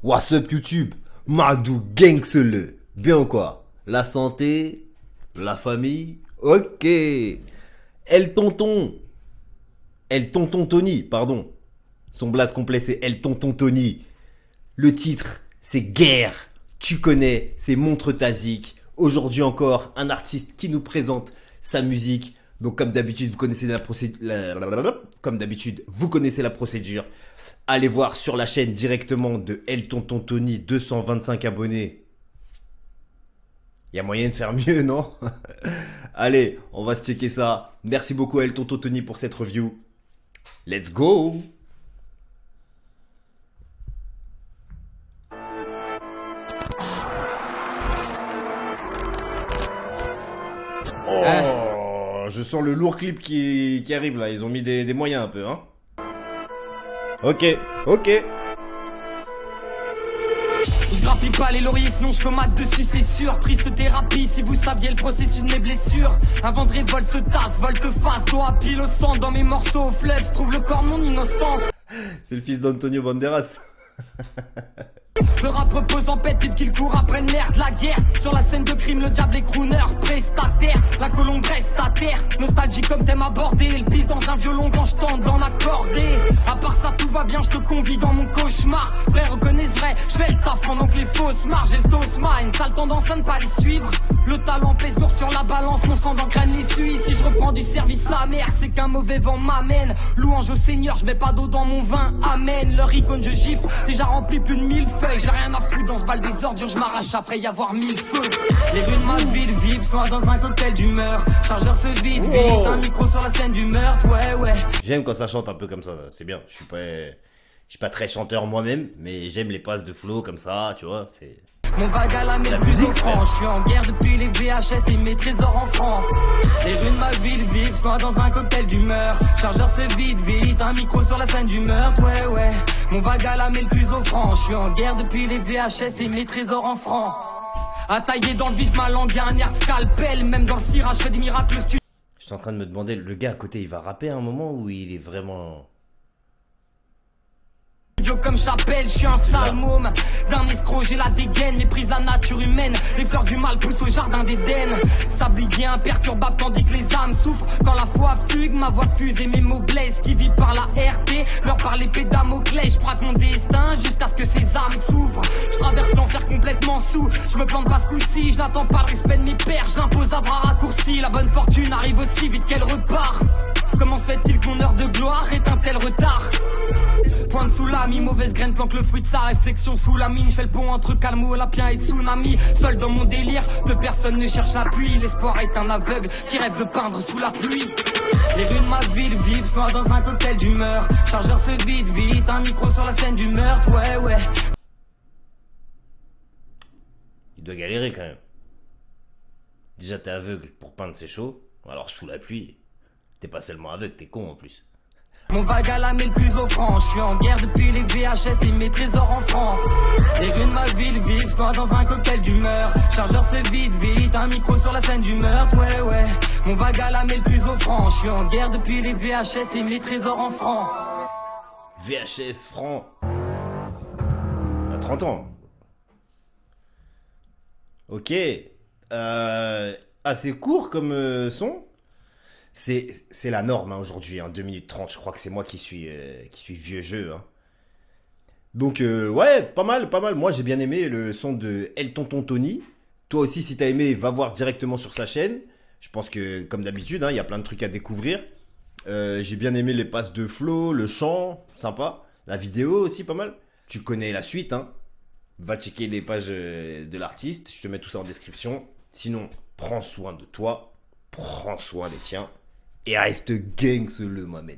What's up YouTube? Madou Gangsele. Bien ou quoi? La santé? La famille? Ok. El Tonton Tony, pardon. Son blaze complet c'est El Tonton Tony. Le titre c'est Guerre. Tu connais, c'est Montre ta zik. Aujourd'hui encore, un artiste qui nous présente sa musique. Donc comme d'habitude, vous connaissez la procédure. Allez voir sur la chaîne directement de El Tonton Tony, 225 abonnés. Il y a moyen de faire mieux, non? Allez, on va se checker ça. Merci beaucoup à El Tonton Tony pour cette review. Let's go! Oh, je sens le lourd clip qui arrive là. Ils ont mis des moyens un peu, hein. Ok. Je grappille pas les lauriers, sinon je commate dessus, c'est sûr. Triste thérapie, si vous saviez le processus de mes blessures. Un vent de révolte se tasse, volte-face, doigt pile au sang. Dans mes morceaux au fleuve, je trouve le corps de mon innocence. C'est le fils d'Antonio Banderas. Le rap repose en pète, et qu'il court après le nerf de la guerre. Sur la scène de crime, le diable est crooner, prestataire. La colombe reste à terre, nostalgie comme thème abordé. Le pisse dans un violon quand je tente d'en accorder. À part ça, tout va bien, je te convie dans mon cauchemar. Frère, reconnaissent vrai, je fais le taf pendant que les fausses marges. J'ai le tosma, une sale tendance à ne pas les suivre. Le talent pèse lourd sur la balance, mon sang d'engraine les suit. Si je reprends du service à mère, c'est qu'un mauvais vent m'amène. Louange au Seigneur, je mets pas d'eau dans mon vin, amen. Leur icône je gifle, déjà rempli plus de 1000 feuilles. J'ai rien à foutre dans ce bal des ordures, je m'arrache après y avoir 1000 feux. Les rues de ma ville vivent, soit dans un cocktail d'humeur. Chargeur se vide, vite, un micro sur la scène du meurtre, ouais. J'aime quand ça chante un peu comme ça, c'est bien. Je suis pas très chanteur moi-même, mais j'aime les passes de flow comme ça, tu vois, c'est... Mon vague à la le plus offrant. Je suis en guerre depuis les VHS et mes trésors en francs. Les rues de ma ville vivent, soit dans un cocktail d'humeur. Chargeur se vide, vite, un micro sur la scène du meurtre, ouais. Mon vague à la le plus offrant. Je suis en guerre depuis les VHS et mes trésors en francs. À tailler dans le vide ma langue, y'a un air de scalpel. Même dans le cirage, je fais des miracles. Je suis en train de me demander, le gars à côté, il va rapper à un moment où il est vraiment... Comme chapelle, je suis un sale môme. D'un escroc, j'ai la dégaine, méprise la nature humaine. Les fleurs du mal poussent au jardin d'Éden. Sablier imperturbable tandis que les âmes souffrent. Quand la foi fugue, ma voix fuse et mes mots blessent. Qui vit par la RT, meurt par l'épée Damoclès. Je braque mon destin jusqu'à ce que ces âmes s'ouvrent. Je traverse l'enfer complètement sous. Je me plante pas ce coup-ci, je n'attends pas le respect de mes pères. Je l'impose à bras raccourcis. La bonne fortune arrive aussi vite qu'elle repart. Comment se fait-il que mon heure de gloire est un tel retard? Pointe sous la mi, mauvaise graine planque le fruit de sa réflexion sous la mine. Je fais le pont entre calme, olapien et tsunami. Seul dans mon délire, deux personnes ne cherchent l'appui. L'espoir est un aveugle qui rêve de peindre sous la pluie. Les rues de ma ville vivent, soit dans un cocktail d'humeur. Chargeur se vide, vite, un micro sur la scène du meurtre, ouais. Il doit galérer quand même. Déjà t'es aveugle pour peindre c'est chaud. Alors sous la pluie, t'es pas seulement aveugle, t'es con en plus. Mon vague à la le plus offrant. Je suis en guerre depuis les VHS et mes trésors en francs. Les rues de ma ville vivent, soit dans un cocktail d'humeur. Chargeur se vide, vite, un micro sur la scène du meurtre, ouais. Mon vague à la le plus offrant. Je suis en guerre depuis les VHS et mes trésors en francs. VHS francs. À 30 ans. Ok. Assez court comme son. C'est la norme hein, aujourd'hui, hein, 2 minutes 30, je crois que c'est moi qui suis vieux jeu. Hein. Donc ouais, pas mal. Moi j'ai bien aimé le son de El Tonton Tony. Toi aussi si t'as aimé, va voir directement sur sa chaîne. Je pense que comme d'habitude, hein, y a plein de trucs à découvrir. J'ai bien aimé les passes de flow, le chant, sympa. La vidéo aussi pas mal. Tu connais la suite, hein. Va checker les pages de l'artiste, je te mets tout ça en description. Sinon, prends soin de toi, prends soin des tiens. Et reste gangsele, ma man.